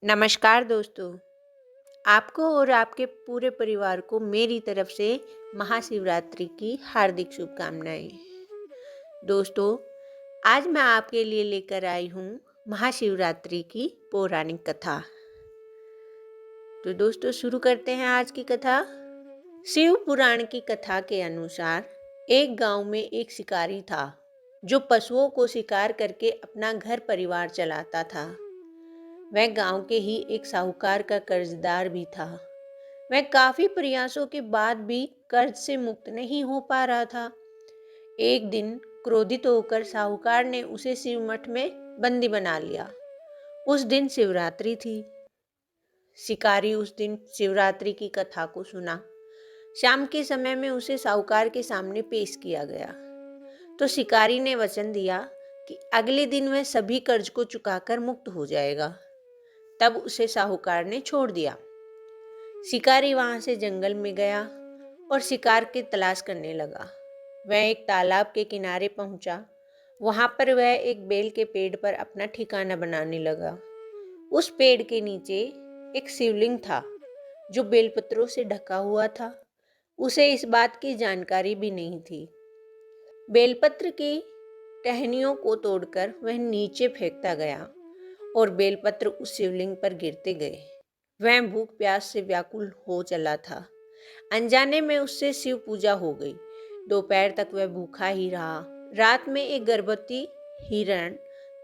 नमस्कार दोस्तों। आपको और आपके पूरे परिवार को मेरी तरफ से महाशिवरात्रि की हार्दिक शुभकामनाएं। दोस्तों, आज मैं आपके लिए लेकर आई हूँ महाशिवरात्रि की पौराणिक कथा। तो दोस्तों, शुरू करते हैं आज की कथा। शिव पुराण की कथा के अनुसार एक गांव में एक शिकारी था जो पशुओं को शिकार करके अपना घर परिवार चलाता था। वह गांव के ही एक साहूकार का कर्जदार भी था। वह काफी प्रयासों के बाद भी कर्ज से मुक्त नहीं हो पा रहा था। एक दिन क्रोधित होकर साहूकार ने उसे शिव मठ में बंदी बना लिया। उस दिन शिवरात्रि थी। शिकारी उस दिन शिवरात्रि की कथा को सुना। शाम के समय में उसे साहूकार के सामने पेश किया गया। तो शिकारी ने वचन दिया कि अगले दिन वह सभी कर्ज को चुकाकर मुक्त हो जाएगा। तब उसे साहूकार ने छोड़ दिया। शिकारी वहां से जंगल में गया और शिकार की तलाश करने लगा। वह एक तालाब के किनारे पहुंचा। वहां पर वह एक बेल के पेड़ पर अपना ठिकाना बनाने लगा। उस पेड़ के नीचे एक शिवलिंग था जो बेलपत्रों से ढका हुआ था। उसे इस बात की जानकारी भी नहीं थी। बेलपत्र की टहनियों को तोड़कर वह नीचे फेंकता गया और बेलपत्र उस शिवलिंग पर गिरते गए। वह भूख प्यास से व्याकुल हो चला था। अनजाने में उससे शिव पूजा हो गई। दोपहर तक वह भूखा ही रहा। रात में एक गर्भवती हिरण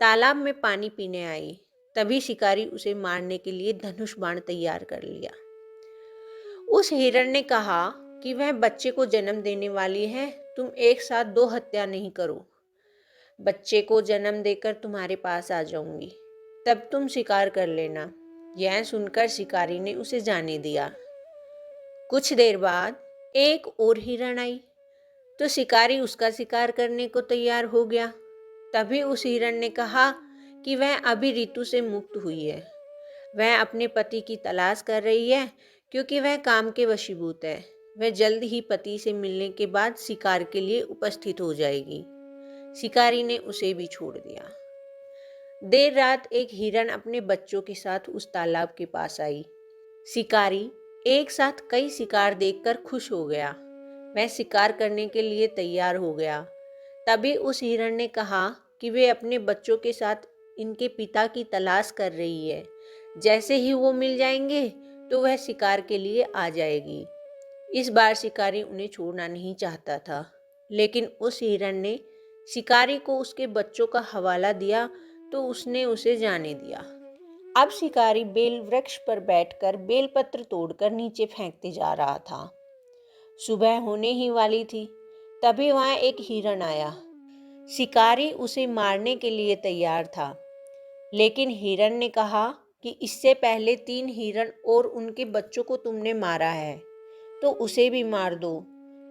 तालाब में पानी पीने आई। तभी शिकारी उसे मारने के लिए धनुष बाण तैयार कर लिया। उस हिरण ने कहा कि वह बच्चे को जन्म देने वाली है। तुम एक साथ 2 हत्या नहीं करो। बच्चे को जन्म देकर तुम्हारे पास आ जाऊंगी, तब तुम शिकार कर लेना। यह सुनकर शिकारी ने उसे जाने दिया। कुछ देर बाद एक और हिरण आई तो शिकारी उसका शिकार करने को तैयार हो गया। तभी उस हिरण ने कहा कि वह अभी ऋतु से मुक्त हुई है। वह अपने पति की तलाश कर रही है क्योंकि वह काम के वशीभूत है। वह जल्द ही पति से मिलने के बाद शिकार के लिए उपस्थित हो जाएगी। शिकारी ने उसे भी छोड़ दिया। देर रात एक हिरण अपने बच्चों के साथ उस तालाब के पास आई। शिकारी एक साथ कई शिकार देखकर खुश हो गया। वह शिकार करने के लिए तैयार हो गया। तभी उस हिरण ने कहा कि वे अपने बच्चों के साथ इनके पिता की तलाश कर रही है। जैसे ही वो मिल जाएंगे तो वह शिकार के लिए आ जाएगी। इस बार शिकारी उन्हें छोड़ना नहीं चाहता था, लेकिन उस हिरण ने शिकारी को उसके बच्चों का हवाला दिया तो उसने उसे जाने दिया। अब शिकारी बेल वृक्ष पर बैठकर बेलपत्र तोड़कर नीचे फेंकते जा रहा था। सुबह होने ही वाली थी। तभी वहां एक हिरण आया। शिकारी उसे मारने के लिए तैयार था, लेकिन हिरण ने कहा कि इससे पहले 3 हिरण और उनके बच्चों को तुमने मारा है, तो उसे भी मार दो,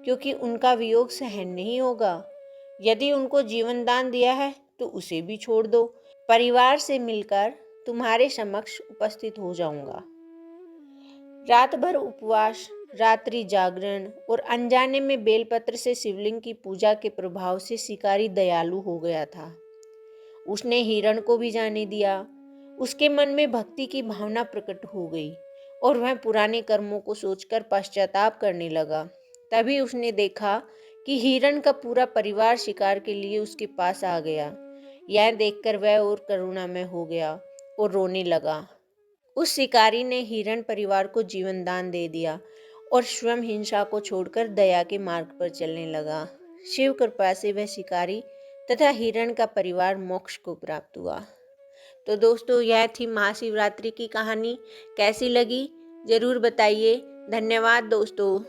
क्योंकि उनका वियोग सहन नहीं होगा। यदि उनको जीवन दान दिया है तो उसे भी छोड़ दो। परिवार से मिलकर तुम्हारे समक्ष उपस्थित हो जाऊंगा। रात भर उपवास, रात्रि जागरण और अनजाने में बेलपत्र से शिवलिंग की पूजा के प्रभाव से शिकारी दयालु हो गया था। उसने हिरण को भी जाने दिया। उसके मन में भक्ति की भावना प्रकट हो गई और वह पुराने कर्मों को सोचकर पश्चाताप करने लगा। तभी उसने देखा कि हिरण का पूरा परिवार शिकार के लिए उसके पास आ गया। यह देखकर वह और करुणामय हो गया और रोने लगा। उस शिकारी ने हिरण परिवार को जीवन दान दे दिया और स्वयं हिंसा को छोड़कर दया के मार्ग पर चलने लगा। शिव कृपा से वह शिकारी तथा हिरण का परिवार मोक्ष को प्राप्त हुआ। तो दोस्तों, यह थी महाशिवरात्रि की कहानी। कैसी लगी जरूर बताइए। धन्यवाद दोस्तों।